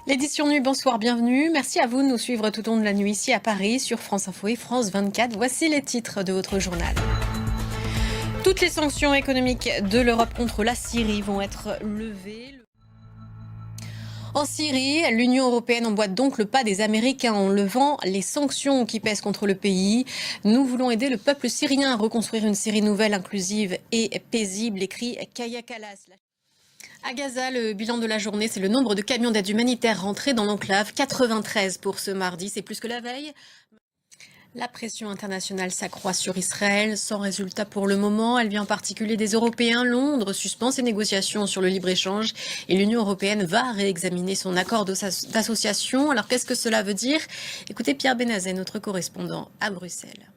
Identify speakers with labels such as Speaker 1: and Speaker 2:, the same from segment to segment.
Speaker 1: L'édition Nuit, bonsoir, bienvenue. Merci à vous de nous suivre tout au long de la nuit ici à Paris sur France Info et France 24. Voici les titres de votre journal. Toutes les sanctions économiques de l'Europe contre la Syrie vont être levées. En Syrie, l'Union européenne emboîte donc le pas des Américains en levant les sanctions qui pèsent contre le pays. Nous voulons aider le peuple syrien à reconstruire une Syrie nouvelle, inclusive et paisible, écrit Kaya Kallas. À Gaza, le bilan de la journée, c'est le nombre de camions d'aide humanitaire rentrés dans l'enclave. 93 pour ce mardi, c'est plus que la veille. La pression internationale s'accroît sur Israël, sans résultat pour le moment. Elle vient en particulier des Européens. Londres suspend ses négociations sur le libre-échange et l'Union européenne va réexaminer son accord d'association. Alors qu'est-ce que cela veut dire? Écoutez Pierre Benazet, notre correspondant à Bruxelles.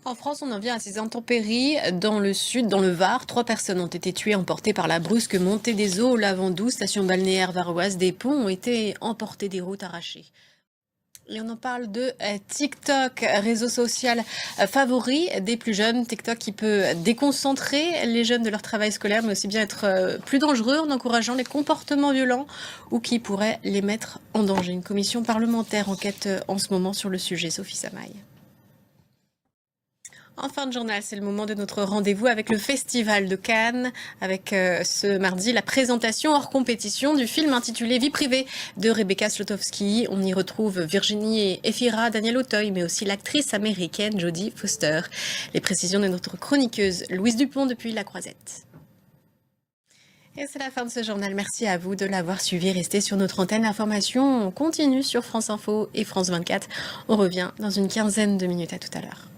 Speaker 1: En France, on en vient à ces intempéries. Dans le sud, dans le Var, 3 personnes ont été tuées, emportées par la brusque montée des eaux au Lavandou, station balnéaire varoise. Des ponts ont été emportés, des routes arrachées. Et on en parle de TikTok, réseau social favori des plus jeunes. TikTok qui peut déconcentrer les jeunes de leur travail scolaire, mais aussi bien être plus dangereux en encourageant les comportements violents ou qui pourrait les mettre en danger. Une commission parlementaire enquête en ce moment sur le sujet. Sophie Samaï. En fin de journal, c'est le moment de notre rendez-vous avec le Festival de Cannes, avec ce mardi la présentation hors compétition du film intitulé Vie privée de Rebecca Slotowski. On y retrouve Virginie et Efira, Daniel Auteuil, mais aussi l'actrice américaine Jodie Foster. Les précisions de notre chroniqueuse Louise Dupont depuis La Croisette. Et c'est la fin de ce journal. Merci à vous de l'avoir suivi. Restez sur notre antenne. L'information continue sur France Info et France 24. On revient dans une quinzaine de minutes. À tout à l'heure.